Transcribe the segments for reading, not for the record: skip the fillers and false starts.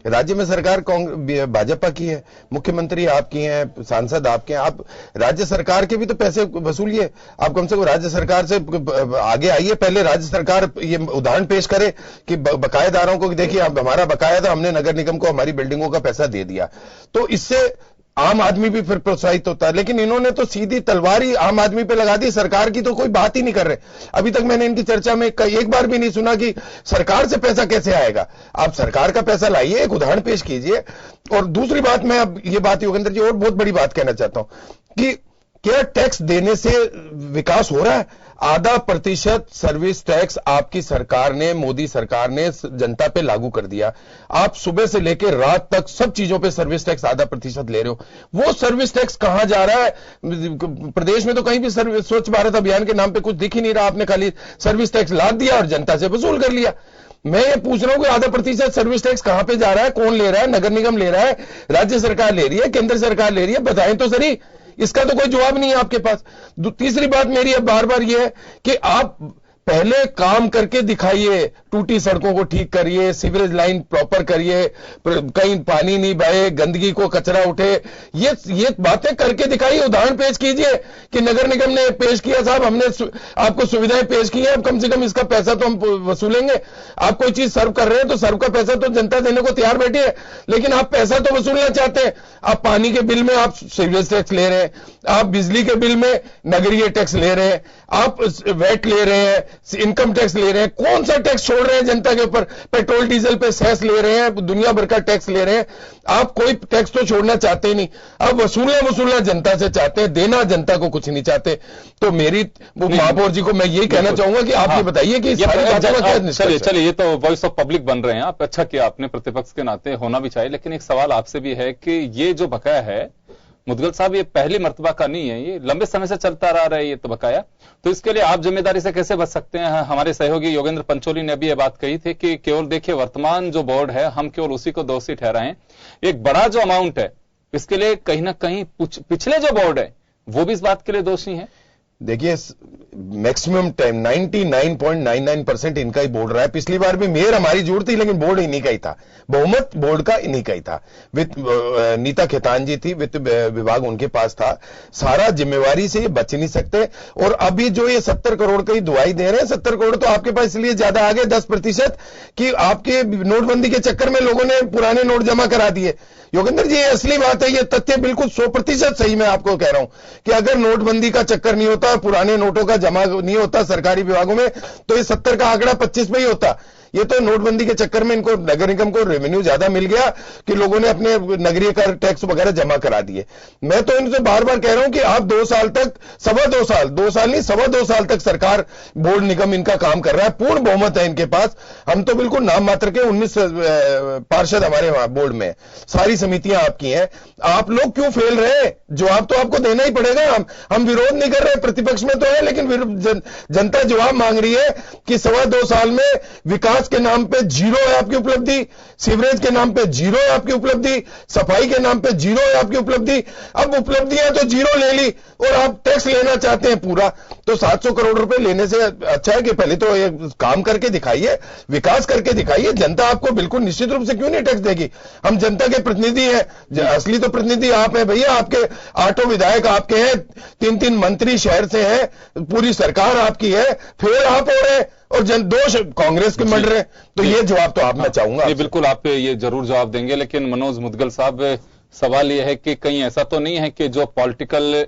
राज्य में सरकार भाजपा की है, मुख्यमंत्री आपकी हैं, सांसद आपके हैं, आप राज्य सरकार के भी तो पैसे वसूलिए। आप कम से कम राज्य सरकार से आगे आइए, पहले राज्य सरकार ये उदाहरण पेश करे कि बकायेदारों को देखिए अब हमारा बकाया था, हमने नगर निगम को हमारी बिल्डिंगों का पैसा दे दिया, तो इससे आम आदमी भी फिर प्रोत्साहित होता है। लेकिन इन्होंने तो सीधी तलवार ही आम आदमी पे लगा दी, सरकार की तो कोई बात ही नहीं कर रहे। अभी तक मैंने इनकी चर्चा में एक बार भी नहीं सुना कि सरकार से पैसा कैसे आएगा। आप सरकार का पैसा लाइए, एक उदाहरण पेश कीजिए। और दूसरी बात, मैं अब ये बात योगेंद्र जी और बहुत बड़ी बात कहना चाहता हूं कि क्या टैक्स देने से विकास हो रहा है? 0.5% सर्विस टैक्स आपकी सरकार ने, मोदी सरकार ने जनता पे लागू कर दिया। आप सुबह से लेकर रात तक सब चीजों पे सर्विस टैक्स 0.5% ले रहे हो। वो सर्विस टैक्स कहां जा रहा है? प्रदेश में तो कहीं भी स्वच्छ भारत अभियान के नाम पे कुछ दिख ही नहीं रहा। आपने खाली सर्विस टैक्स लाद दिया और जनता से वसूल कर लिया। मैं ये पूछ रहा हूं कि 0.5% सर्विस टैक्स कहां पे जा रहा है? कौन ले रहा है? नगर निगम ले रहा है, राज्य सरकार ले रही है, केंद्र सरकार ले रही है? बताएं तो सही, इसका तो कोई जवाब नहीं है आपके पास। तीसरी बात मेरी अब बार बार यह है कि आप पहले काम करके दिखाइए, टूटी सड़कों को ठीक करिए, सीवरेज लाइन प्रॉपर करिए, कहीं पानी नहीं बहे, गंदगी को कचरा उठे, ये बातें करके दिखाइए, उदाहरण पेश कीजिए कि नगर निगम ने पेश किया, साहब हमने आपको सुविधाएं पेश की हैं, अब कम से कम इसका पैसा तो हम वसूलेंगे। आप कोई चीज सर्व कर रहे हैं तो सर्व का पैसा तो जनता देने को तैयार बैठी है, लेकिन आप पैसा तो वसूलना चाहते हैं। आप पानी के बिल में आप सीवरेज टैक्स ले रहे हैं, आप बिजली के बिल में नगरीय टैक्स ले रहे हैं, आप वैट ले रहे हैं, इनकम टैक्स ले रहे हैं। कौन सा टैक्स छोड़ रहे हैं जनता के ऊपर? पेट्रोल डीजल पे सेस ले रहे हैं, दुनिया भर का टैक्स ले रहे हैं। आप कोई टैक्स तो छोड़ना चाहते ही नहीं, अब वसूलना जनता से चाहते हैं, देना जनता को कुछ नहीं चाहते। तो मेरी महापौर जी को मैं यही कहना चाहूंगा कि आप ये बताइए कि चलिए, ये तो वॉइस ऑफ पब्लिक बन रहे हैं आप, अच्छा किया आपने, प्रतिपक्ष के नाते होना भी चाहिए। लेकिन एक सवाल आपसे भी है कि ये जो बकाया है मुदगल साहब, ये पहली मर्तबा का नहीं है, ये लंबे समय से चलता रहा है ये तो बकाया, तो इसके लिए आप जिम्मेदारी से कैसे बच सकते हैं? हमारे सहयोगी योगेंद्र पंचोली ने अभी ये बात कही थी कि केवल देखिए वर्तमान जो बोर्ड है, हम केवल उसी को दोषी ठहराएं। एक बड़ा जो अमाउंट है इसके लिए कहीं ना कहीं पिछले जो बोर्ड है वो भी इस बात के लिए दोषी है। देखिए मैक्सिमम टाइम 99.99% इनका ही बोर्ड रहा है। पिछली बार भी मेयर हमारी जरूर थी, लेकिन बोर्ड इन्हीं का ही था, बहुमत बोर्ड का इन्हीं का ही था। वित्त नीता खेतान जी थी, वित्त विभाग उनके पास था। सारा जिम्मेवारी से ये बच नहीं सकते। और अभी जो ये 70 करोड़ की दुआई दे रहे हैं, 70 करोड़ तो आपके पास इसलिए ज्यादा आ गए 10% कि आपके नोटबंदी के चक्कर में लोगों ने पुराने नोट जमा करा दिए। योगेंद्र जी, ये असली बात है, ये तथ्य बिल्कुल 100% सही मैं आपको कह रहा हूं कि अगर नोटबंदी का चक्कर नहीं होता, पुराने नोटों का जमा नहीं होता सरकारी विभागों में, तो ये 70 का आंकड़ा 25 में ही होता। ये तो नोटबंदी के चक्कर में इनको नगर निगम को रेवेन्यू ज्यादा मिल गया कि लोगों ने अपने नगरीय कर टैक्स वगैरह जमा करा दिए। मैं तो इनसे बार बार कह रहा हूं कि आप 2 साल तक, 2.25 साल नहीं 2.25 साल तक सरकार बोर्ड निगम इनका काम कर रहा है, पूर्ण बहुमत है इनके पास। हम तो बिल्कुल नाम मात्र के 19 पार्षद हमारे वहां बोर्ड में, सारी समितियां आपकी हैं। आप लोग क्यों फेल रहे हैं? जवाब तो आपको देना ही पड़ेगा। हम विरोध नहीं कर रहे, प्रतिपक्ष में तो है, लेकिन जनता जवाब मांग रही है कि 2.25 साल में विकास के नाम पे जीरो है आपकी उपलब्धि, सीवरेज के नाम पे जीरो है आपकी उपलब्धि, सफाई के नाम पे जीरो है आपकी उपलब्धि। अब उपलब्धियां तो जीरो ले ली और आप टैक्स लेना चाहते हैं पूरा। तो 700 करोड़ रुपए लेने से अच्छा है कि पहले तो ये काम करके दिखाइए, विकास करके दिखाइए। जनता आपको बिल्कुल निश्चित रूप से क्यों नहीं टैक्स देगी? हम जनता के प्रतिनिधि हैं, असली तो प्रतिनिधि आप हैं भैया। आपके 8 विधायक आपके हैं, 3-3 मंत्री शहर से हैं, पूरी सरकार आपकी है, फिर आप हो रहे और दोष कांग्रेस के मंड रहे। तो ये जवाब तो आप मैं चाहूंगा। ये बिल्कुल आप ये जरूर जवाब देंगे, लेकिन मनोज मुदगल साहब, सवाल ये है कि कहीं ऐसा तो नहीं है कि जो पॉलिटिकल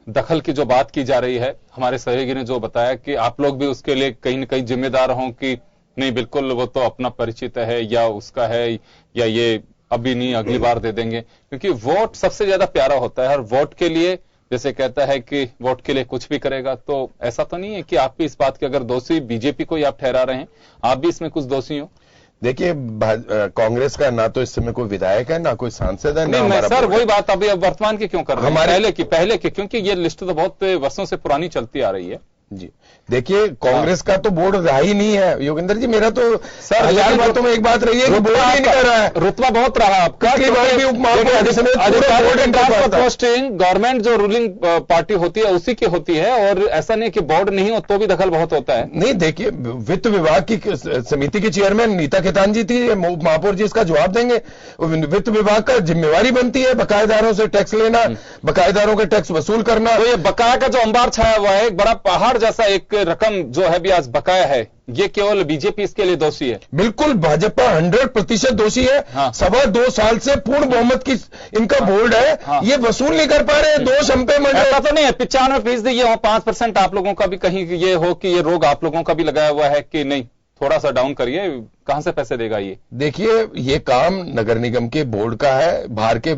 दखल की जो बात की जा रही है, हमारे सहयोगी ने जो बताया कि आप लोग भी उसके लिए कहीं न कहीं जिम्मेदार हों कि नहीं बिल्कुल वो तो अपना परिचित है या उसका है, या ये अभी नहीं अगली बार दे देंगे, क्योंकि वोट सबसे ज्यादा प्यारा होता है। हर वोट के लिए, जैसे कहता है कि वोट के लिए कुछ भी करेगा, तो ऐसा तो नहीं है कि आप भी इस बात के अगर दोषी बीजेपी को ही आप ठहरा रहे हैं, आप भी इसमें कुछ दोषी हो? देखिए कांग्रेस का ना तो इस समय कोई विधायक है, ना कोई सांसद है, ना हमारा सर वही बात अभी अब वर्तमान की क्यों कर रहे हैं? पहले की, क्योंकि ये लिस्ट तो बहुत वर्षों से पुरानी चलती आ रही है। जी देखिए, कांग्रेस का तो बोर्ड रहा ही नहीं है योगेंद्र जी। मेरा तो सर हजार बातों में एक बात रही है कि बोर्ड ही नहीं कर रहा है। रुतबा बहुत रहा आपका। पोस्टिंग गवर्नमेंट जो रूलिंग पार्टी होती है उसी की होती है, और ऐसा नहीं कि बोर्ड नहीं हो तो भी दखल बहुत होता है। नहीं देखिए, वित्त विभाग की समिति की चेयरमैन नीता खेतान जी थी, महापौर जी इसका जवाब देंगे। वित्त विभाग का जिम्मेवारी बनती है बकायेदारों से टैक्स लेना, बकायेदारों के टैक्स वसूल करना। तो ये बकाया का जो अंबार छाया हुआ है, एक बड़ा पहाड़ जैसा एक रकम जो है भी आज बकाया है, ये केवल बीजेपी इसके लिए दोषी है? बिल्कुल, भाजपा 100% दोषी है। हाँ। 2.25 साल से पूर्ण बहुमत की इनका बोर्ड है। हाँ। ये वसूल नहीं कर पा रहे, दोष हम पे मंडे। ऐसा तो नहीं है 95% ये हो, 5% आप लोगों का भी कहीं ये हो कि ये रोग आप लोगों का भी लगाया हुआ है कि नहीं? थोड़ा सा डाउन करिए, कहां से पैसे देगा ये? देखिए, ये काम नगर निगम के बोर्ड का है, बाहर के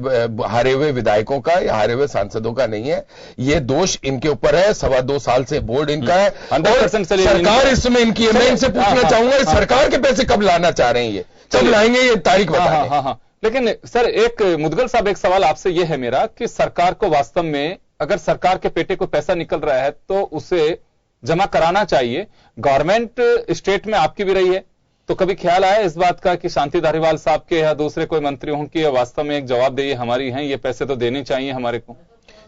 हारे हुए विधायकों का या हारे हुए सांसदों का नहीं है। ये दोष इनके ऊपर है। 2.25 साल से बोर्ड इनका है, 100% सरकार इसमें इनकी है। मैं इनसे पूछना चाहूंगा, सरकार के पैसे कब लाना चाह रहे हैं, ये कब लाएंगे, ये तारीख बता दें। हाँ। लेकिन सर, एक मुदगल साहब, एक सवाल आपसे यह है मेरा कि सरकार को वास्तव में अगर सरकार के पेटे को पैसा निकल रहा है तो उसे जमा कराना चाहिए। गवर्नमेंट स्टेट में आपकी भी रही है, तो कभी ख्याल आया इस बात का कि शांति धारीवाल साहब के या दूसरे कोई मंत्री हों कि वास्तव में एक जवाब दे हमारी हैं, ये पैसे तो देने चाहिए हमारे को?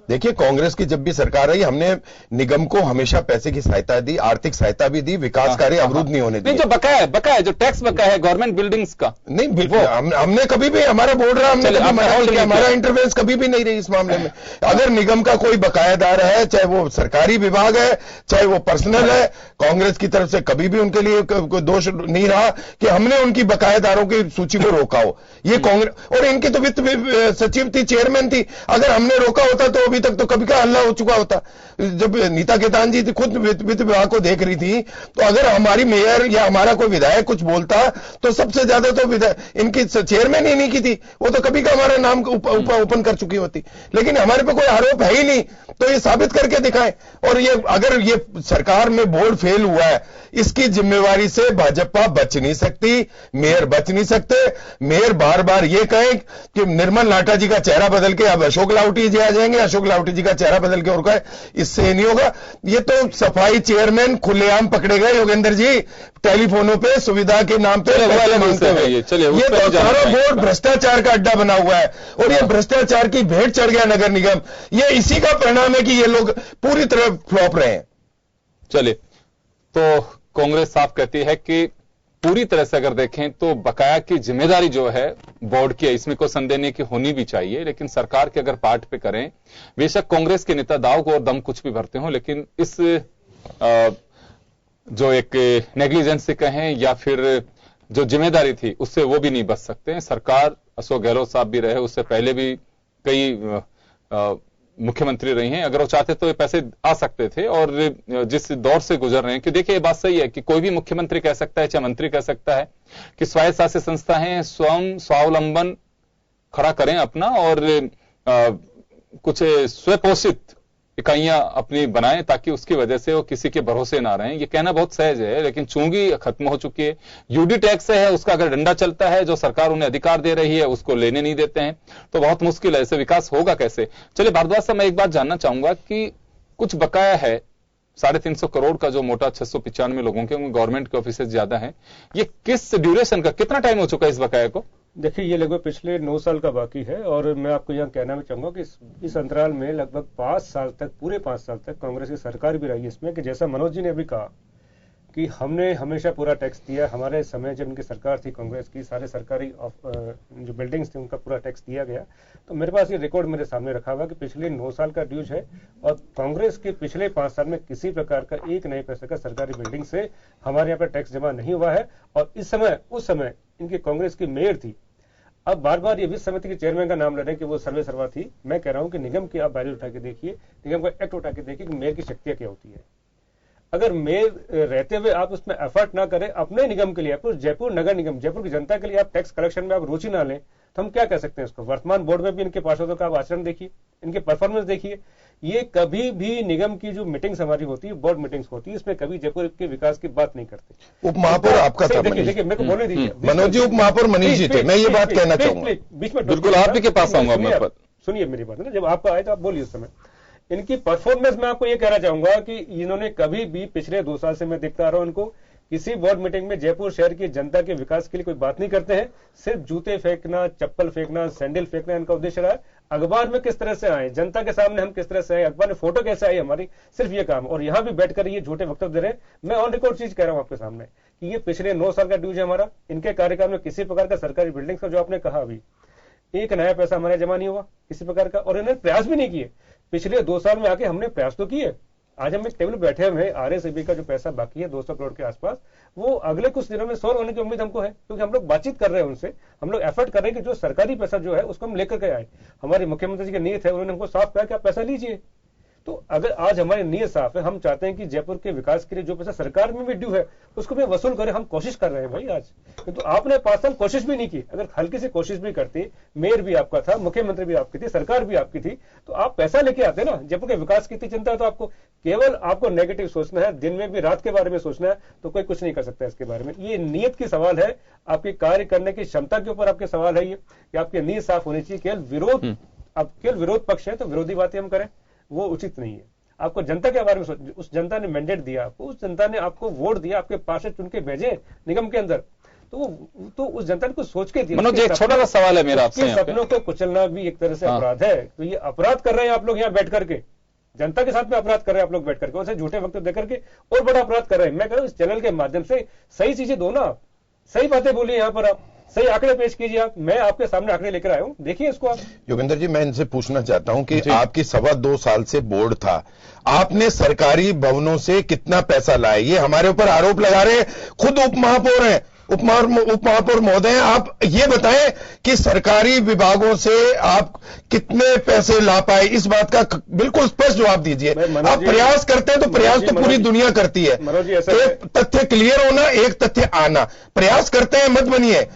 देखिए, कांग्रेस की जब भी सरकार रही, हमने निगम को हमेशा पैसे की सहायता दी, आर्थिक सहायता भी दी, विकास कार्य अवरुद्ध नहीं होने दिए। जो बकाया जो टैक्स बकाया है गवर्नमेंट बिल्डिंग्स का, नहीं बिल्कुल, हमने कभी भी, हमारा बोर्ड रहा, हमने कभी मना नहीं किया, हमारा इंटरवेंस कभी भी नहीं रही इस मामले में। अगर निगम का कोई बकायादार है, चाहे वो सरकारी विभाग है, चाहे वो पर्सनल है, कांग्रेस की तरफ से कभी भी उनके लिए कोई दोष नहीं रहा कि हमने उनकी बकायादारों की सूची को रोका हो। ये कांग्रेस, और इनकी तो वित्त सचिव थी, चेयरमैन थी। अगर हमने रोका होता तो अभी तक तो कभी का हल्ला हो चुका होता। जब नीता खेतान जी खुद वित्त विभाग को देख रही थी, तो अगर हमारी मेयर या हमारा कोई विधायक कुछ बोलता तो सबसे ज्यादा तो इनकी चेयरमैन ही नहीं की थी, वो तो कभी का हमारा नाम ओपन कर चुकी होती। लेकिन हमारे पे कोई आरोप है ही नहीं, तो ये साबित करके दिखाएं। और ये अगर ये सरकार में बोर्ड फेल हुआ है, इसकी जिम्मेवारी से भाजपा बच नहीं सकती, मेयर बच नहीं सकते। मेयर बार बार ये कहें कि निर्मल नाटा जी का चेहरा बदल के अब अशोक लावटी जी आ जाएंगे, अशोक लावटी जी का चेहरा बदल के और कहे, इससे नहीं होगा। ये तो सफाई चेयरमैन खुलेआम पकड़े गए योगेंद्र जी, टेलीफोनों पे सुविधा के नाम पे पैसे मांगते हुए। ये तो सारा बोर्ड भ्रष्टाचार का अड्डा बना हुआ है, और ये भ्रष्टाचार की भेंट चढ़ गया नगर निगम। ये इसी का परिणाम है कि ये लोग पूरी तरह फ्लॉप रहे हैं। चलिए, तो कांग्रेस साफ कहती है कि पूरी तरह से अगर देखें तो बकाया की जिम्मेदारी जो है बोर्ड की है, इसमें कोई संदेह नहीं कि होनी भी चाहिए, लेकिन सरकार के अगर पार्ट पे करें, बेशक कांग्रेस के नेता दाव को और दम कुछ भी भरते हो, लेकिन इस जो एक नेग्लिजेंस से कहें या फिर जो जिम्मेदारी थी उससे वो भी नहीं बच सकते हैं। सरकार, अशोक गहलोत साहब भी रहे, उससे पहले भी कई मुख्यमंत्री रही हैं, अगर वो चाहते तो ये पैसे आ सकते थे। और जिस दौर से गुजर रहे हैं, कि देखिए ये बात सही है कि कोई भी मुख्यमंत्री कह सकता है, चाहे मंत्री कह सकता है कि स्वायत्त शासित संस्था है, स्वयं स्वावलंबन खड़ा करें अपना, और कुछ स्वपोषित इकाइयां अपनी बनाएं ताकि उसकी वजह से वो किसी के भरोसे ना रहें। ये कहना बहुत सहज है, लेकिन चूंकि खत्म हो चुकी है, यूडी टैक्स है, उसका अगर डंडा चलता है, जो सरकार उन्हें अधिकार दे रही है उसको लेने नहीं देते हैं, तो बहुत मुश्किल है, इससे विकास होगा कैसे? चलिए भारद्वाज साहब, मैं एक बात जानना चाहूंगा कि कुछ बकाया है 350 करोड़ का, जो मोटा 695 लोगों के, गवर्नमेंट के ऑफिस ज्यादा है, ये किस ड्यूरेशन का, कितना टाइम हो चुका है इस बकाया को? देखिए, ये लगभग पिछले 9 साल का बाकी है, और मैं आपको यहां कहना मैं चाहूंगा कि इस अंतराल में लगभग 5 साल तक, पूरे 5 साल तक कांग्रेस की सरकार भी रही इसमें, कि जैसा मनोज जी ने अभी कहा कि हमने हमेशा पूरा टैक्स दिया। हमारे समय जब इनकी सरकार थी कांग्रेस की, सारे सरकारी जो बिल्डिंग्स थी उनका पूरा टैक्स दिया गया। तो मेरे पास ये रिकॉर्ड मेरे सामने रखा हुआ कि पिछले 9 साल का ड्यूज है, और कांग्रेस के पिछले 5 साल में किसी प्रकार का एक नए पैसे का सरकारी बिल्डिंग से हमारे यहाँ पर टैक्स जमा नहीं हुआ है। और उस समय इनकी कांग्रेस की मेयर थी। अब बार बार ये वित्त समिति के चेयरमैन का नाम ले रहे हैं कि वो सर्वे सर्वा थी। मैं कह रहा हूं कि निगम की आप वैल्यू उठा के देखिए, निगम का एक्ट उठा के देखिए कि मेयर की शक्तियां क्या होती है। अगर मेयर रहते हुए आप उसमें एफर्ट ना करें अपने निगम के लिए, जयपुर नगर निगम, जयपुर की जनता के लिए आप टैक्स कलेक्शन में आप रुचि ना लें, तो हम क्या कह सकते हैं इसको? वर्तमान बोर्ड में भी इनके पार्षदों का आप आचरण देखिए, इनके परफॉर्मेंस देखिए। ये कभी भी निगम की जो मीटिंग्स हमारी होती है, बोर्ड मीटिंग्स होती है, इसमें कभी जयपुर के विकास की बात नहीं करते। उप महापौर आपका था, देखिए मेरे को बोलने दीजिए, मनोज जी उप महापौर मनीष जी थे, मैं ये बात कहना चाहूंगा। बीच में बिल्कुल आप ही के पास आऊंगा। सुनिए मेरी बात है ना, जब आपका आए तो आप बोलिए उस समय। इनकी परफॉर्मेंस मैं आपको ये कहना चाहूंगा कि इन्होंने कभी भी पिछले 2 साल से मैं देखता आ रहा हूं इनको किसी बोर्ड मीटिंग में जयपुर शहर की जनता के विकास के लिए कोई बात नहीं करते हैं। सिर्फ जूते फेंकना, चप्पल फेंकना, सैंडल फेंकना इनका उद्देश्य रहा है। अखबार में किस तरह से आए, जनता के सामने हम किस तरह से आए, अखबार में फोटो कैसे आई हमारी, सिर्फ ये काम। और यहां भी बैठकर ये झूठे वक्तव्य दे रहे हैं। मैं ऑन रिकॉर्ड चीज कह रहा हूं आपके सामने कि ये पिछले 9 साल का ड्यूज है हमारा। इनके कार्यकाल में किसी प्रकार का सरकारी बिल्डिंग का जो आपने कहा अभी, एक नया पैसा हमारे जमा नहीं हुआ किसी प्रकार का, और इन्होंने प्रयास भी नहीं किए। पिछले 2 साल में आके हमने प्रयास तो किए। आज हम एक टेबल बैठे हुए हैं, आरएसएबी का जो पैसा बाकी है 200 करोड़ के आसपास, वो अगले कुछ दिनों में 100 होने की उम्मीद हमको है, क्योंकि हम लोग बातचीत कर रहे हैं उनसे, हम लोग एफर्ट कर रहे हैं कि जो सरकारी पैसा जो है उसको हम लेकर के आए। हमारे मुख्यमंत्री जी की नीयत है, उन्होंने हमको साफ कहा कि आप पैसा लीजिए। तो अगर आज हमारी नीयत साफ है, हम चाहते हैं कि जयपुर के विकास के लिए जो पैसा सरकार में भी ड्यू है उसको भी वसूल करें। हम कोशिश कर रहे हैं भाई आज, तो आपने 5 साल कोशिश भी नहीं की। अगर हल्की सी कोशिश भी करती, मेयर भी आपका था, मुख्यमंत्री भी आपकी थी, सरकार भी आपकी थी, तो आप पैसा लेके आते ना। जयपुर के विकास की इतनी चिंता है तो आपको केवल आपको नेगेटिव सोचना है, दिन में भी रात के बारे में सोचना है, तो कोई कुछ नहीं कर सकता इसके बारे में। ये नीयत की सवाल है, आपकी कार्य करने की क्षमता के ऊपर आपके सवाल है ये कि आपकी नीयत साफ होनी चाहिए। केवल विरोध, अब केवल विरोध पक्ष है तो विरोधी बातें हम करें, वो उचित नहीं है। आपको जनता के बारे में सोच, उस जनता ने मैंडेट दिया आपको, उस जनता ने आपको वोट दिया, आपके पास चुन के भेजे निगम के अंदर, तो उस जनता ने कुछ सोच के दिया। मनोज जी, एक छोटा सा सवाल है मेरा आपसे। सपनों को कुचलना भी एक तरह से अपराध है। तो ये अपराध कर रहे हैं आप लोग यहाँ बैठ करके, जनता के साथ में अपराध कर रहे हैं आप लोग बैठ करके, उनसे झूठे वक्त देकर के और बड़ा अपराध कर रहे हैं। मैं कह रहा हूँ इस चैनल के माध्यम से सही चीजें दो ना, सही बातें बोलिए, यहाँ पर आप सही आंकड़े पेश कीजिए। आप, मैं आपके सामने आंकड़े लेकर आया हूं, देखिए इसको आप। योगेंद्र जी, मैं इनसे पूछना चाहता हूं कि आपकी 2.25 साल से बोर्ड था, आपने सरकारी भवनों से कितना पैसा लाया? ये हमारे ऊपर आरोप लगा रहे हैं, खुद उप महापौर हैं, उप महापौर महोदय, आप ये बताएं कि सरकारी विभागों से आप कितने पैसे ला पाए, इस बात का बिल्कुल स्पष्ट जवाब दीजिए। आप प्रयास करते हैं तो प्रयास तो पूरी दुनिया करती है। एक तथ्य क्लियर होना, एक तथ्य आना। प्रयास करते हैं मत बनिए,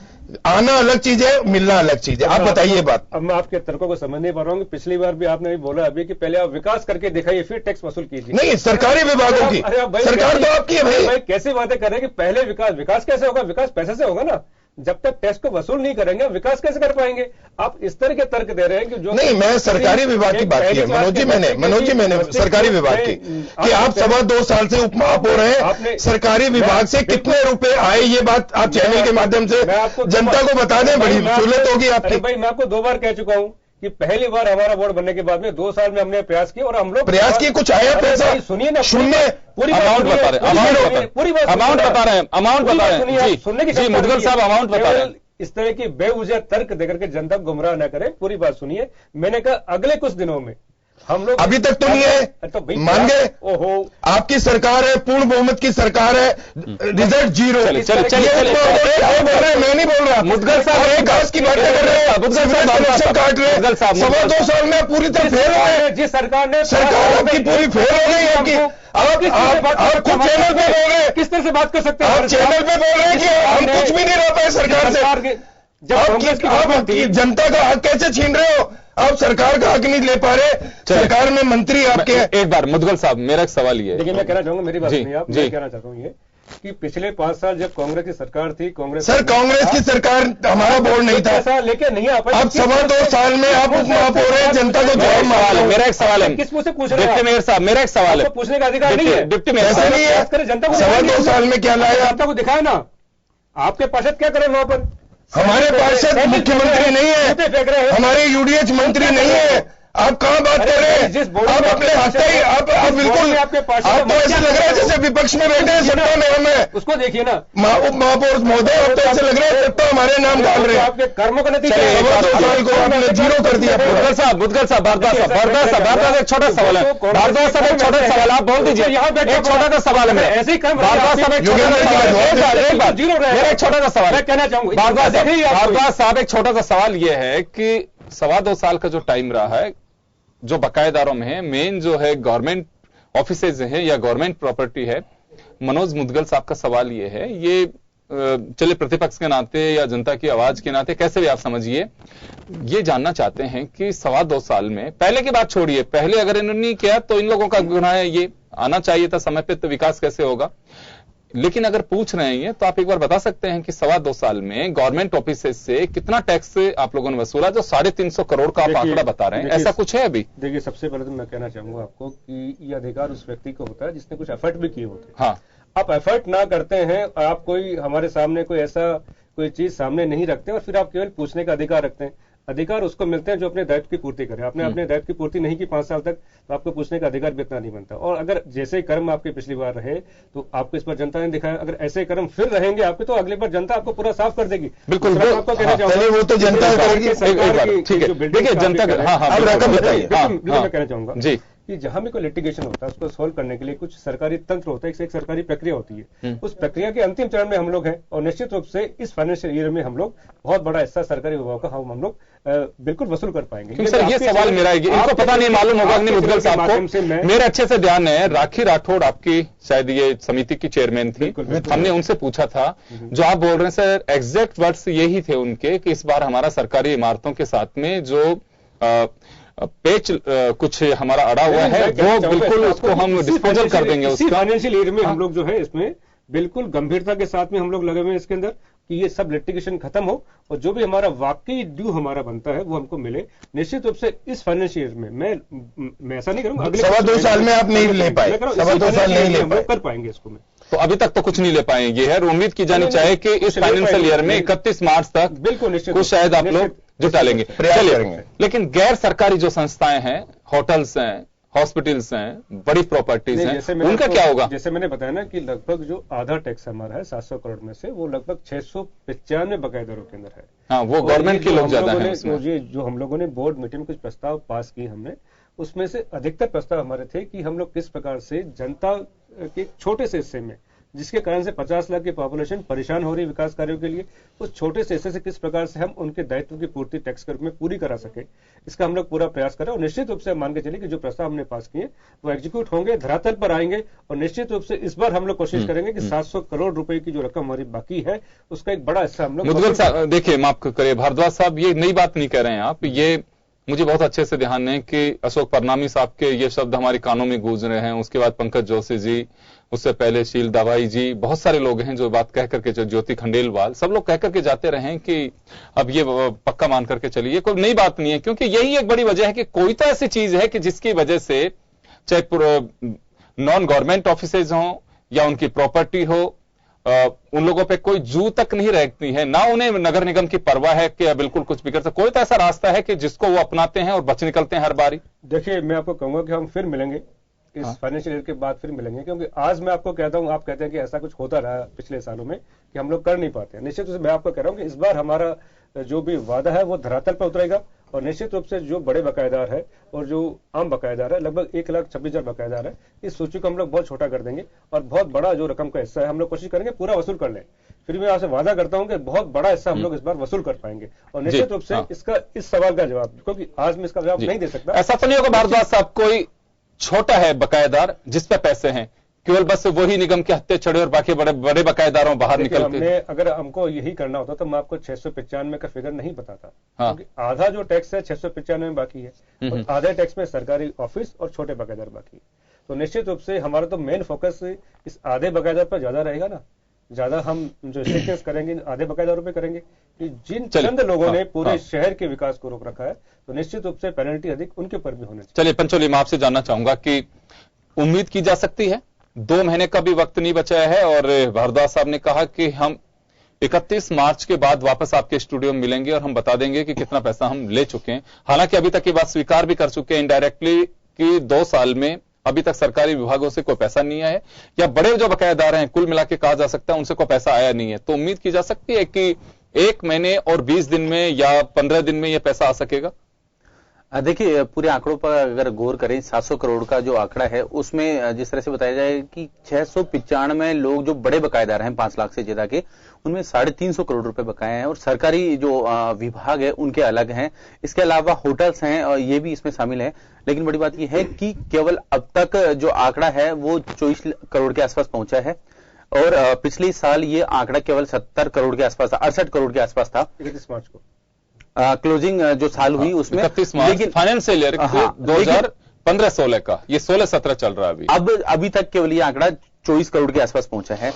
आना अलग चीज है, मिलना अलग चीज है। आप बताइए बात। अब मैं आपके तर्कों को समझ नहीं पा रहा हूँ। पिछली बार भी आपने भी बोला अभी कि पहले आप विकास करके दिखाइए फिर टैक्स वसूल कीजिए। नहीं, सरकारी विभागों की सरकार तो आपकी है भाई। कैसी बातें कर रहे हैं कि पहले विकास कैसे होगा? विकास पैसे से होगा ना। जब तक टैक्स को वसूल नहीं करेंगे विकास कैसे कर पाएंगे? आप इस तरह के तर्क दे रहे हैं कि जो नहीं, मैं सरकारी विभाग की बात की है मनोज जी, मैंने सरकारी विभाग की कि आप 2.25 साल से उप महापौर हैं, सरकारी विभाग से कितने रुपए आए, ये बात आप चैनल के माध्यम से जनता को बता दें, बड़ी सहूलियत होगी आपकी। भाई मैं आपको 2 बार कह चुका हूं कि पहली बार हमारा बोर्ड बनने के बाद में 2 साल में हमने प्रयास किया और हम लोग प्रयास की कुछ आया पैसा? सुनिए ना, शून्य। पूरी अमाउंट बता रहे हैं, अमाउंट बता रहे हैं जी, मुदगल साहब अमाउंट बता रहे हैं। इस तरह की बेवजह तर्क देकर के जनता को गुमराह न करें, पूरी बात सुनिए। मैंने कहा अगले कुछ दिनों में हम लोग, अभी तक तो नहीं है, तो मान गए? ओहो, आपकी सरकार है, पूर्ण बहुमत की सरकार है, रिजल्ट 0। मैं नहीं बोल रहा, मुदगल साहब एक घास की बातें कर रहे हैं, मुदगल साहब काट रहे हैं। 2.25 साल में पूरी तरह फेल हो गए। जिस सरकार आपकी पूरी फेल हो गई है आपकी। आप खुद चैनल पे बोल रहे हैं, किस तरह से बात कर सकते हैं? आप चैनल पे बोल रहे हैं कि हम कुछ भी नहीं रह पाए सरकार से। आप जनता का हक कैसे छीन रहे हो? आप सरकार का हक नहीं ले पा रहे, सरकार में मंत्री आपके। एक बार मुदगल साहब, मेरा एक सवाल ये है, देखिए मैं कहना चाहूंगा, मेरी बात सुनिए आप। मैं कहना चाहता हूँ ये कि पिछले 5 साल जब कांग्रेस की सरकार थी, कांग्रेस की सरकार, हमारा बोर्ड नहीं था, ऐसा लेके नहीं आ पाए। अब 2.25 साल में आप उप महापौर हैं, जनता को जवाब मार। मेरा एक सवाल है, किस मुझे से पूछ रहे हैं? डिप्टी मेयर साहब, मेरा एक सवाल है, पूछने का अधिकार नहीं है। डिप्टी मेयर साहब, नहीं है, जनता को 2.25 साल में क्या लाया? जनता को दिखाए ना, आपके पार्षद क्या करें वहां पर? हमारे पार्षद मुख्यमंत्री नहीं है, हमारे यूडीएच मंत्री नहीं है। आप कहां बात कर रहे हैं? आप अपने हक ही, आप बिल्कुल, आप तो ऐसे लग रहा है जैसे विपक्ष में बैठे हैं, सत्ता में हम है। उसको देखिए ना, उप महापौर महोदय, आप तो ऐसे लग रहा है सत्ता हमारे नाम डाल रहे हैं। आपके कर्मों का नतीजा को आपने 0 कर दिया। मुदगल साहब, भारद्वाज साहब, एक छोटा सवाल है, भारद्वाज साहब एक छोटा सवाल आप बोल दीजिए। एक छोटा सा सवाल है, ऐसे ही भारद्वाज साहब एक छोटा सा सवाल, मेरा एक छोटा सा सवाल मैं कहना चाहूंगा। भारद्वाज साहब एक छोटा सा सवाल यह है कि 2.25 साल का जो टाइम रहा है, जो बकायेदारों में है, मेन जो है गवर्नमेंट ऑफिसेज है या गवर्नमेंट प्रॉपर्टी है, मनोज मुदगल साहब का सवाल ये है, ये चले प्रतिपक्ष के नाते या जनता की आवाज के नाते कैसे भी आप समझिए, ये जानना चाहते हैं कि 2.25 साल में, पहले की बात छोड़िए, पहले अगर इन्होंने नहीं किया तो इन लोगों का गुनाह है, ये आना चाहिए था समय पे, तो विकास कैसे होगा? लेकिन अगर पूछ रहे हैं ये, तो आप एक बार बता सकते हैं कि 2.25 साल में गवर्नमेंट ऑफिसेज से कितना टैक्स आप लोगों ने वसूला, जो 350 करोड़ का आप आंकड़ा बता रहे हैं, ऐसा कुछ है अभी? देखिए, सबसे पहले तो मैं कहना चाहूंगा आपको कि ये अधिकार उस व्यक्ति को होता है जिसने कुछ एफर्ट भी किए होते हैं। हाँ, आप एफर्ट ना करते हैं और आप कोई हमारे सामने कोई चीज सामने नहीं रखते और फिर आप केवल पूछने का अधिकार रखते हैं। अधिकार उसको मिलते हैं जो अपने दायित्व की पूर्ति करे। आपने अपने दायित्व की पूर्ति नहीं की 5 साल तक, तो आपको पूछने का अधिकार भी इतना नहीं बनता। और अगर जैसे कर्म आपके पिछली बार रहे तो आपको इस पर जनता ने दिखाया, अगर ऐसे कर्म फिर रहेंगे आपके, तो अगली बार जनता आपको पूरा साफ कर देगी। बिल्कुल, आपको कहना चाहूंगा, वो तो जनता करेगी। ठीक है, देखिए जनता, अब रकम बताइए। मैं कहना चाहूंगा जी कि जहां भी कोई लिटिगेशन होता है उसको सोल्व करने के लिए कुछ सरकारी तंत्र होता है, एक सरकारी प्रक्रिया होती है। उस प्रक्रिया के अंतिम चरण में हम लोग हैं और निश्चित रूप से इस फाइनेंशियल ईयर में हम लोग बहुत बड़ा हिस्सा सरकारी विभाग का हम लोग बिल्कुल वसूल कर पाएंगे। सर, ये सवाल मेरा है, इनको पता नहीं मालूम होगा अग्नि मुद्गल साहब को, मेरे अच्छे से ध्यान है, राखी राठौड़ आपकी शायद ये समिति की चेयरमैन थी, हमने उनसे पूछा था, जो आप बोल रहे हैं सर, एग्जैक्ट वर्ड्स यही थे उनके कि इस बार हमारा सरकारी इमारतों के साथ में जो पेच कुछ हमारा अड़ा हुआ है, वो बिल्कुल उसको हम डिस्पोजल कर देंगे। इसी फाइनेंशियल ईयर में हम लोग जो है इसमें बिल्कुल गंभीरता के साथ में हम लोग लगे हुए हैं इसके अंदर कि ये सब लिटिगेशन खत्म हो और जो भी हमारा वाकई ड्यू हमारा बनता है वो हमको मिले। निश्चित रूप से इस फाइनेंशियल ईयर में मैं ऐसा नहीं करूंगा, अगले 2.25 साल में आप नहीं ले पाए, 2.25 साल नहीं ले पाए, कर पाएंगे इसको में। तो अभी तक तो कुछ नहीं ले पाएंगे है, उम्मीद की जानी चाहिए कि इस फाइनेंशियल ईयर में 31 मार्च तक बिल्कुल निश्चित कुछ शायद आप लोग जुटा लेंगे, प्रयास करेंगे। लेकिन गैर सरकारी जो संस्थाएं हैं, होटल्स हैं, हॉस्पिटल्स हैं, बड़ी प्रॉपर्टीज हैं, उनका क्या होगा? जैसे मैंने बताया ना कि लगभग जो आधा टैक्स हमारा है 700 करोड़ में से, वो लगभग 695 बकायेदारों के अंदर है। हाँ, वो गवर्नमेंट के लोग ज्यादा हैं इसमें। जो हम लोगों ने बोर्ड मीटिंग में कुछ प्रस्ताव पास किए हमने, उसमें से अधिकतर प्रस्ताव हमारे थे कि हम लोग किस प्रकार से जनता के छोटे से हिस्से में, जिसके कारण से 50 लाख की पॉपुलेशन परेशान हो रही विकास कार्यों के लिए, उस छोटे से हिस्से से किस प्रकार से हम उनके दायित्व की पूर्ति टैक्स के रूप में पूरी करा सके, इसका हम लोग पूरा प्रयास करें। और निश्चित रूप से मान के चलिए कि जो प्रस्ताव हमने पास किए वो एग्जीक्यूट होंगे, धरातल पर आएंगे और निश्चित रूप से इस बार हम लोग कोशिश करेंगे कि 700 करोड़ रुपए की जो रकम हमारी बाकी है उसका एक बड़ा हिस्सा हम लोग। मुद्गल साहब देखिए, माफ करिए भारद्वाज साहब, ये नई बात नहीं कह रहे हैं आप, ये मुझे बहुत अच्छे से ध्यान है कि अशोक परनामी साहब के ये शब्द हमारे कानों में गूंज रहे हैं, उसके बाद पंकज जोशी जी, उससे पहले शील दवाई जी, बहुत सारे लोग हैं जो बात कह करके, जो ज्योति खंडेलवाल, सब लोग कह करके जाते रहे हैं कि अब ये पक्का मान करके चलिए, कोई नई बात नहीं है, क्योंकि यही एक बड़ी वजह है कि कोई तो ऐसी चीज है कि जिसकी वजह से चाहे नॉन गवर्नमेंट ऑफिसेज हो या उनकी प्रॉपर्टी हो, उन लोगों पे कोई जू तक नहीं रहती है, ना उन्हें नगर निगम की परवाह है कि बिल्कुल कुछ भी कर सकते। कोई तो ऐसा रास्ता है कि जिसको वो अपनाते हैं और बच निकलते हैं हर बारी। देखिए, मैं आपको कहूंगा कि हम फिर मिलेंगे इस फाइनेंशियल ईयर के बाद, फिर मिलेंगे, क्योंकि आज मैं आपको कहता हूं, आप कहते हैं कि ऐसा कुछ होता रहा पिछले सालों में कि हम लोग कर नहीं पाते। निश्चित रूप से मैं आपको कह रहा हूं कि इस बार हमारा जो भी वादा है वो धरातल पर उतरेगा और निश्चित रूप से जो बड़े बकायेदार है और जो आम बकायेदार है, लगभग 1,26,000 बकायेदार है, इस सूची को हम लोग बहुत छोटा कर देंगे और बहुत बड़ा जो रकम का हिस्सा है हम लोग कोशिश करेंगे पूरा वसूल कर लें। फिर मैं आपसे वादा करता हूं कि बहुत बड़ा हिस्सा हम लोग इस बार वसूल कर पाएंगे और निश्चित रूप से इसका इस सवाल का जवाब, क्योंकि आज मैं इसका जवाब नहीं दे सकता। ऐसा तो नहीं होगा भारद्वाज साहब कोई छोटा है बकायेदार जिस पे पैसे हैं, केवल बस वही निगम के हत्थे चढ़े और बाकी बड़े बड़े बकायेदारों बाहर निकलते? अगर हमको यही करना होता तो मैं आपको 695 का फिगर नहीं बताता, क्योंकि आधा जो टैक्स है 695 में बाकी है और आधे टैक्स में सरकारी ऑफिस और छोटे बकायेदार बाकी है। तो निश्चित रूप से हमारा तो मेन फोकस इस आधे बकायेदार पर ज्यादा रहेगा ना, ज्यादा हम जो स्ट्रिक्टनेस करेंगे आधे बकायेदारों पे करेंगे कि जिन चंद लोगों ने पूरे शहर के विकास को रोक रखा है, तो निश्चित रूप से पेनल्टी अधिक उनके ऊपर भी होनी चाहिए। चलिए पंचोली, मैं आपसे जानना चाहूंगा कि उम्मीद की जा सकती है, 2 महीने का भी वक्त नहीं बचा है और भारद्वाज साहब ने कहा कि हम 31 मार्च के बाद वापस आपके स्टूडियो में मिलेंगे और हम बता देंगे कि कितना पैसा हम ले चुके हैं। हालांकि अभी तक ये बात स्वीकार भी कर चुके हैं इनडायरेक्टली कि 2 साल में अभी तक सरकारी विभागों से कोई पैसा नहीं आया है, या बड़े जो बकायेदार हैं कुल मिला के कहा जा सकता है उनसे कोई पैसा आया नहीं है। तो उम्मीद की जा सकती है कि 1 महीने और 20 दिन में या 15 दिन में यह पैसा आ सकेगा? देखिए, पूरे आंकड़ों पर अगर गौर करें, 700 करोड़ का जो आंकड़ा है उसमें जिस तरह से बताया जाए कि 695 लोग जो बड़े बकायेदार हैं 5 लाख से ज्यादा के, उनमें 350 करोड़ रुपए बकाए हैं और सरकारी जो विभाग है उनके अलग हैं। इसके अलावा होटल्स हैं और ये भी इसमें शामिल है। लेकिन बड़ी बात यह है कि केवल अब तक जो आंकड़ा है वो 24 करोड़ के आसपास पहुंचा है और पिछले साल ये आंकड़ा केवल 70 करोड़ के आसपास था, 68 करोड़ के आसपास था 31 मार्च को क्लोजिंग जो साल हुई उसमें। 31 मार्च, लेकिन फाइनेंशियल ईयर 2015-16 का, ये 16-17 चल रहा है अभी। अभी तक केवल ये आंकड़ा 24 करोड़ के आसपास पहुंचा है।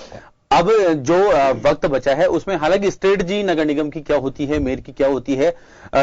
अब जो वक्त बचा है उसमें हालांकि स्ट्रेटजी नगर निगम की क्या होती है, मेयर की क्या होती है,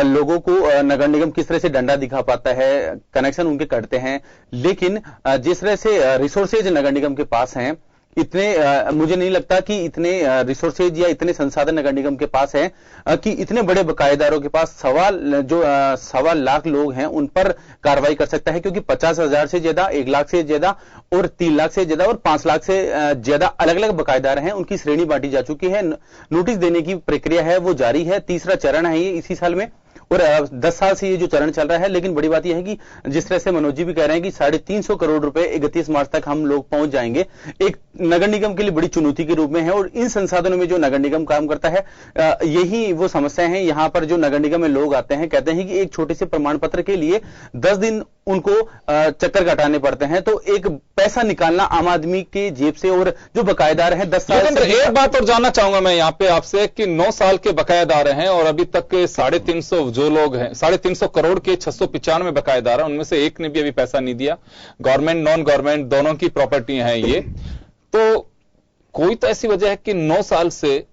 लोगों को नगर निगम किस तरह से डंडा दिखा पाता है, कनेक्शन उनके कटते हैं, लेकिन जिस तरह से रिसोर्सेज नगर निगम के पास हैं, इतने मुझे नहीं लगता कि इतने रिसोर्सेज या इतने संसाधन नगर निगम के पास हैं कि इतने बड़े बकायेदारों के पास 1.25 लाख लोग हैं उन पर कार्रवाई कर सकता है, क्योंकि 50,000 से ज्यादा, 1 लाख से ज्यादा और 3 लाख से ज्यादा और 5 लाख से ज्यादा अलग अलग बकायेदार हैं। उनकी श्रेणी बांटी जा चुकी है, नोटिस देने की प्रक्रिया है वो जारी है, तीसरा चरण है ये इसी साल में, और 10 साल से ये जो चरण चल रहा है। लेकिन बड़ी बात यह है कि जिस तरह से मनोज जी भी कह रहे हैं कि 350 करोड़ रुपए 31 मार्च तक हम लोग पहुंच जाएंगे, एक नगर निगम के लिए बड़ी चुनौती के रूप में है। और इन संसाधनों में जो नगर निगम काम करता है, यही वो समस्या है। यहां पर जो नगर निगम में लोग आते हैं, कहते हैं कि एक छोटे से प्रमाण पत्र के लिए 10 दिन उनको चक्कर काटाने पड़ते हैं, तो एक पैसा निकालना आम आदमी के जेब से, और जो बकायेदार हैं 10 साल से। एक बात और जानना चाहूंगा मैं यहाँ पे आपसे कि 9 साल के बकायेदार हैं और अभी तक 350 जो लोग हैं, 350 करोड़ के 695 बकायेदार हैं, उनमें से एक ने भी अभी पैसा नहीं दिया। गवर्नमेंट नॉन गवर्नमेंट दोनों की प्रॉपर्टी हैं ये, तो कोई तो ऐसी वजह है कि 9 साल से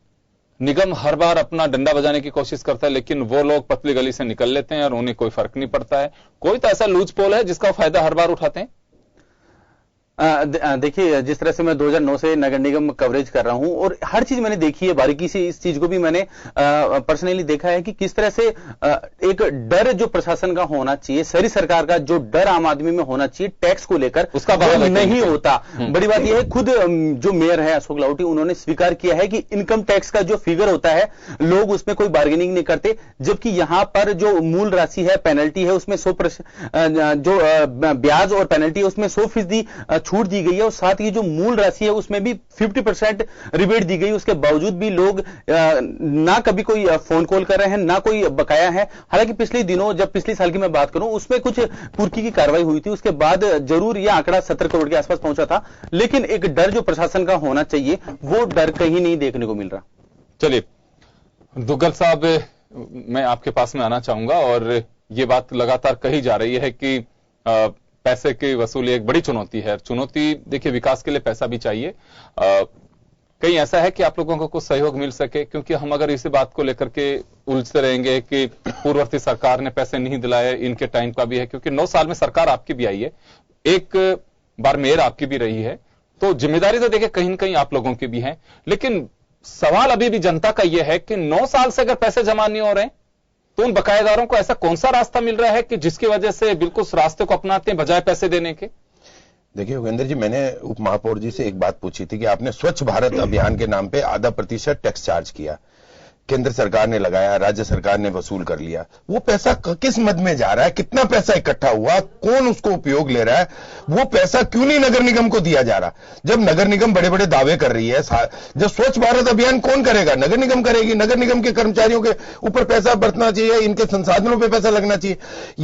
निगम हर बार अपना डंडा बजाने की कोशिश करता है, लेकिन वो लोग पतली गली से निकल लेते हैं और उन्हें कोई फर्क नहीं पड़ता है। कोई तो ऐसा लूज पोल है जिसका फायदा हर बार उठाते हैं। देखिए, जिस तरह से मैं 2009 से नगर निगम कवरेज कर रहा हूं और हर चीज मैंने देखी है बारीकी से, इस चीज को भी मैंने पर्सनली देखा है कि किस तरह से एक डर जो प्रशासन का होना चाहिए, शहरी सरकार का जो डर आम आदमी में होना चाहिए टैक्स को लेकर, उसका नहीं होता। बड़ी बात यह है, खुद जो मेयर है अशोक लाहोटी, उन्होंने स्वीकार किया है कि इनकम टैक्स का जो फिगर होता है लोग उसमें कोई बार्गेनिंग नहीं करते, जबकि यहां पर जो मूल राशि है, पेनल्टी है, उसमें 100% जो ब्याज और पेनल्टी है उसमें 100% छूट दी गई है, और साथ ही जो मूल राशि है उसमें भी 50% रिबेट दी गई। उसके बावजूद भी लोग ना कभी कोई फोन कॉल कर रहे हैं, ना कोई बकाया है। हालांकि पिछले दिनों, जब पिछले साल की मैं बात करूं, उसमें कुछ कुर्की की कार्रवाई हुई थी, उसके बाद जरूर यह आंकड़ा 70 करोड़ के आसपास पहुंचा था, लेकिन एक डर जो प्रशासन का होना चाहिए वो डर कहीं नहीं देखने को मिल रहा। चलिए दुग्गल साहब, मैं आपके पास में आना चाहूंगा, और ये बात लगातार कही जा रही है कि पैसे की वसूली एक बड़ी चुनौती है। चुनौती देखिए, विकास के लिए पैसा भी चाहिए। कहीं ऐसा है कि आप लोगों को कुछ सहयोग मिल सके, क्योंकि हम अगर इसी बात को लेकर के उलझते रहेंगे कि पूर्ववर्ती सरकार ने पैसे नहीं दिलाए, इनके टाइम का भी है, क्योंकि 9 साल में सरकार आपकी भी आई है, एक बार मेयर आपकी भी रही है, तो जिम्मेदारी तो देखिए कहीं न कहीं आप लोगों की भी है। लेकिन सवाल अभी भी जनता का यह है कि 9 साल से अगर पैसे जमा नहीं हो रहे तो उन बकायेदारों को ऐसा कौन सा रास्ता मिल रहा है कि जिसकी वजह से बिल्कुल उस रास्ते को अपनाते हैं बजाय पैसे देने के। देखिए योगेंद्र जी, मैंने उप महापौर जी से एक बात पूछी थी कि आपने स्वच्छ भारत अभियान के नाम पे 0.5% टैक्स चार्ज किया, केंद्र सरकार ने लगाया, राज्य सरकार ने वसूल कर लिया। वो पैसा किस मद में जा रहा है, कितना पैसा इकट्ठा हुआ, कौन उसको उपयोग ले रहा है, वो पैसा क्यों नहीं नगर निगम को दिया जा रहा? जब नगर निगम बड़े बड़े दावे कर रही है, जब स्वच्छ भारत अभियान कौन करेगा? नगर निगम करेगी। नगर निगम के कर्मचारियों के ऊपर पैसा बरतना चाहिए, इनके संसाधनों पर पैसा लगना चाहिए।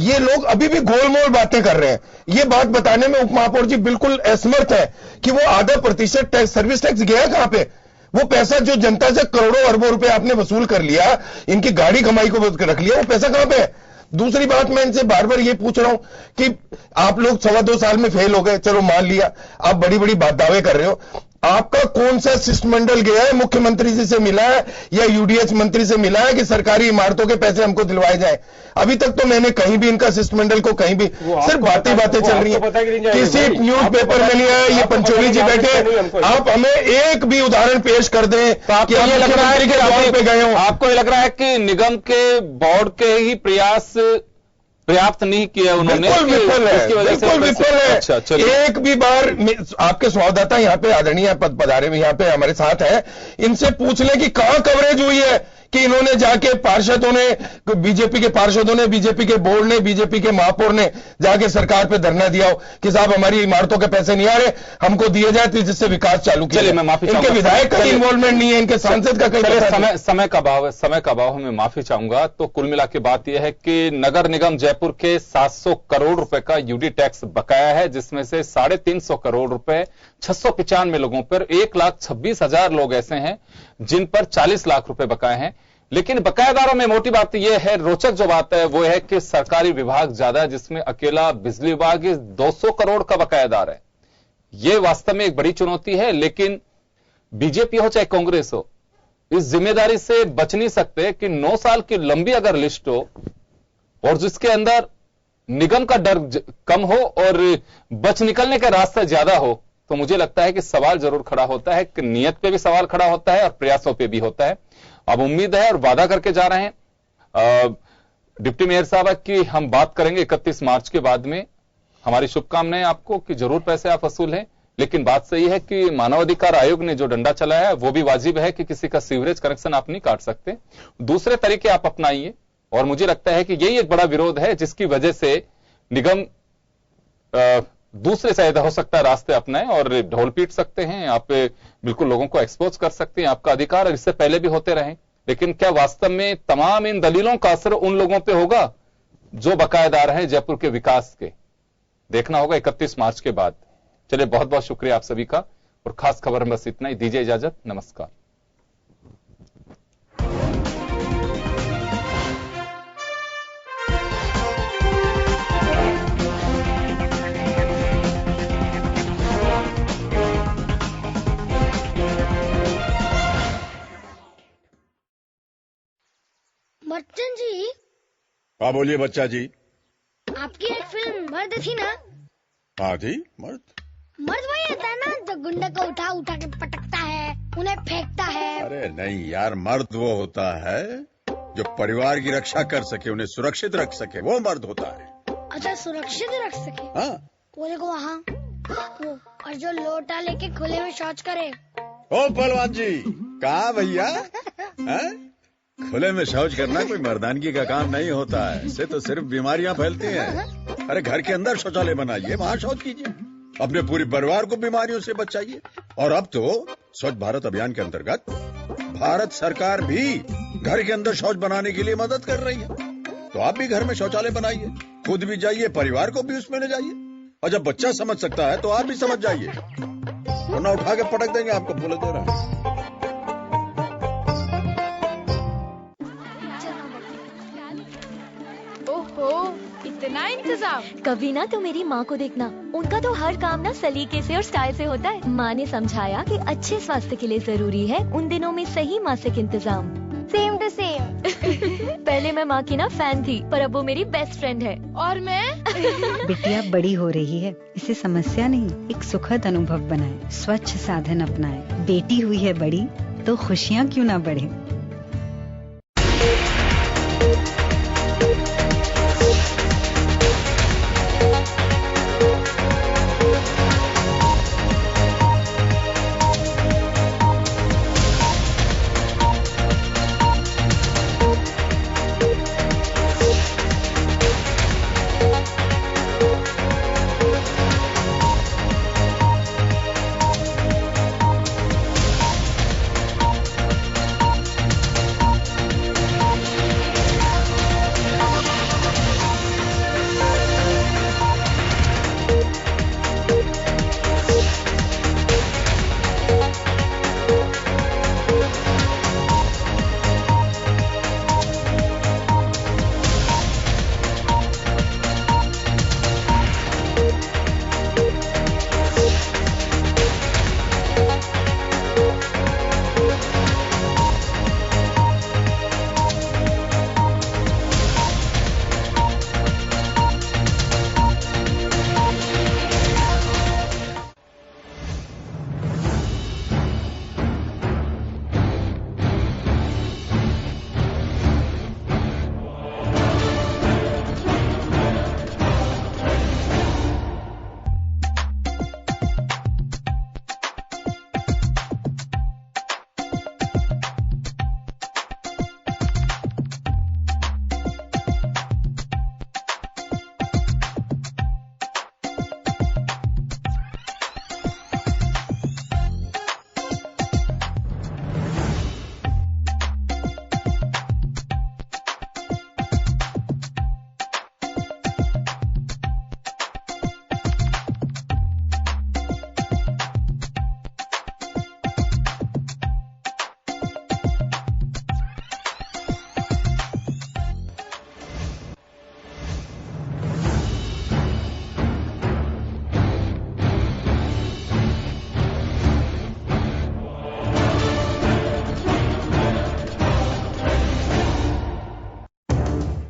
ये लोग अभी भी गोलमोल बातें कर रहे हैं। ये बात बताने में उप महापौर जी बिल्कुल असमर्थ है कि वो 0.5% टैक्स, सर्विस टैक्स गया कहां पे? वो पैसा जो जनता से करोड़ों अरबों रुपए आपने वसूल कर लिया, इनकी गाड़ी कमाई को रख लिया, वो पैसा कहां पे है? दूसरी बात, मैं इनसे बार बार ये पूछ रहा हूं कि आप लोग 2.25 साल में फेल हो गए, चलो मान लिया, आप बड़ी बड़ी बात दावे कर रहे हो, आपका कौन सा शिष्टमंडल गया है, मुख्यमंत्री जी से मिला है या यूडीएच मंत्री से मिला है कि सरकारी इमारतों के पैसे हमको दिलवाए जाए? अभी तक तो मैंने कहीं भी इनका शिष्टमंडल को कहीं भी, सिर्फ बातें चल रही है, किसी न्यूज पेपर में नहीं आया। ये पंचोली जी बैठे, आप हमें एक भी उदाहरण पेश कर दें कि आप मुख्यमंत्री के द्वार पे गए हो। आपको ये लग रहा है कि निगम के बोर्ड के ही प्रयास पर्याप्त नहीं किया उन्होंने? बिल्कुल विफल है, बिल्कुल विफल है। अच्छा, एक भी बार आपके संवाददाता यहाँ पे आदरणीय पधारे में यहाँ पे हमारे साथ है, इनसे पूछ लें कि कहां कवरेज हुई है कि इन्होंने जाके पार्षदों ने, बीजेपी के पार्षदों ने, बीजेपी के बोर्ड ने, बीजेपी के महापौर ने जाके सरकार पे धरना दिया हो कि साहब हमारी इमारतों के पैसे नहीं आ रहे, हमको दिए जाए तो जिससे विकास चालू किया। चलिए मैं माफी चाहूंगा, इनके विधायक का इन्वॉल्वमेंट नहीं है, इनके सांसद का कहीं समय का अभाव है, मैं माफी चाहूंगा। तो कुल मिला के बात यह है कि नगर निगम जयपुर के 700 करोड़ रुपए का यूडी टैक्स बकाया है, जिसमें से 350 करोड़ रुपए 695 लोगों पर, 1,26,000 लोग ऐसे हैं जिन पर 40 लाख रुपए बकाए हैं। लेकिन बकायेदारों में मोटी बात यह है, रोचक जो बात है वो है कि सरकारी विभाग ज्यादा है, जिसमें अकेला बिजली विभाग 200 करोड़ का बकायेदार है। ये वास्तव में एक बड़ी चुनौती है, लेकिन बीजेपी हो चाहे कांग्रेस हो, इस जिम्मेदारी से बच नहीं सकते कि 9 साल की लंबी अगर लिस्ट हो और जिसके अंदर निगम का डर कम हो और बच निकलने का रास्ता ज्यादा हो, तो मुझे लगता है कि सवाल जरूर खड़ा होता है, कि नियत पे भी सवाल खड़ा होता है और प्रयासों पे भी होता है। अब उम्मीद है और वादा करके जा रहे हैं डिप्टी मेयर साहब की हम बात करेंगे 31 मार्च के बाद में। हमारी शुभकामनाएं आपको कि जरूर पैसे आप वसूल हैं, लेकिन बात सही है कि मानवाधिकार आयोग ने जो डंडा चलाया है वो भी वाजिब है कि किसी का सीवरेज कनेक्शन आप नहीं काट सकते, दूसरे तरीके आप अपनाइए। और मुझे लगता है कि यही एक बड़ा विरोध है जिसकी वजह से निगम दूसरे शायद हो सकता है रास्ते अपनाएं और ढोल पीट सकते हैं, आप बिल्कुल लोगों को एक्सपोज कर सकते हैं, आपका अधिकार है, इससे पहले भी होते रहे। लेकिन क्या वास्तव में तमाम इन दलीलों का असर उन लोगों पे होगा जो बकायेदार हैं जयपुर के विकास के? देखना होगा 31 मार्च के बाद। चलिए, बहुत बहुत शुक्रिया आप सभी का, और खास खबर में बस इतना ही। दीजिए इजाजत, नमस्कार। बच्चन जी। हाँ बोलिए बच्चा जी। आपकी एक फिल्म मर्द थी ना? हाँ थी। मर्द वही होता है ना जो गुंडे को उठा उठा के पटकता है, उन्हें फेंकता है। अरे नहीं यार, मर्द वो होता है जो परिवार की रक्षा कर सके, उन्हें सुरक्षित रख सके, वो मर्द होता है। अच्छा, सुरक्षित रख सके? हाँ। वो देखो वहाँ, वो, और जो लोटा लेके खुले में शौच करे। ओ पहलवान जी, कहाँ भैया? खुले में शौच करना कोई मर्दानगी का काम नहीं होता है, इससे तो सिर्फ बीमारियां फैलती हैं। अरे घर के अंदर शौचालय बनाइए, वहाँ शौच कीजिए, अपने पूरे परिवार को बीमारियों से बचाइए। और अब तो स्वच्छ भारत अभियान के अंतर्गत भारत सरकार भी घर के अंदर शौच बनाने के लिए मदद कर रही है। तो आप भी घर में शौचालय बनाइए, खुद भी जाइए, परिवार को भी उसमें ले जाइए, और जब बच्चा समझ सकता है तो आप भी समझ जाइए, वरना उठा के पटक देंगे आपको, बोले दे रहा है। इतना इंतजाम। कभी ना तो मेरी माँ को देखना, उनका तो हर काम ना सलीके से और स्टाइल से होता है। माँ ने समझाया कि अच्छे स्वास्थ्य के लिए जरूरी है उन दिनों में सही मासिक इंतजाम। Same to same. पहले मैं माँ की ना फैन थी, पर अब वो मेरी बेस्ट फ्रेंड है। और मैं बिटिया बड़ी हो रही है, इसे समस्या नहीं, एक सुखद अनुभव बनाए, स्वच्छ साधन अपनाए। बेटी हुई है बड़ी तो खुशियाँ क्यों ना बढ़े।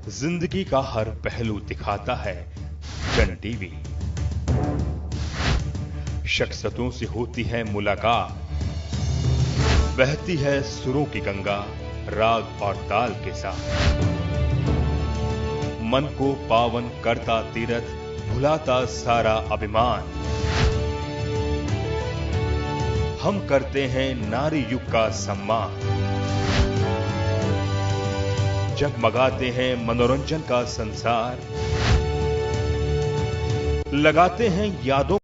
जिंदगी का हर पहलू दिखाता है जन टीवी। शख्सियतों से होती है मुलाकात, बहती है सुरों की गंगा राग और ताल के साथ। मन को पावन करता तीरथ, भुलाता सारा अभिमान। हम करते हैं नारी युग का सम्मान, जगमगाते हैं मनोरंजन का संसार, लगाते हैं यादों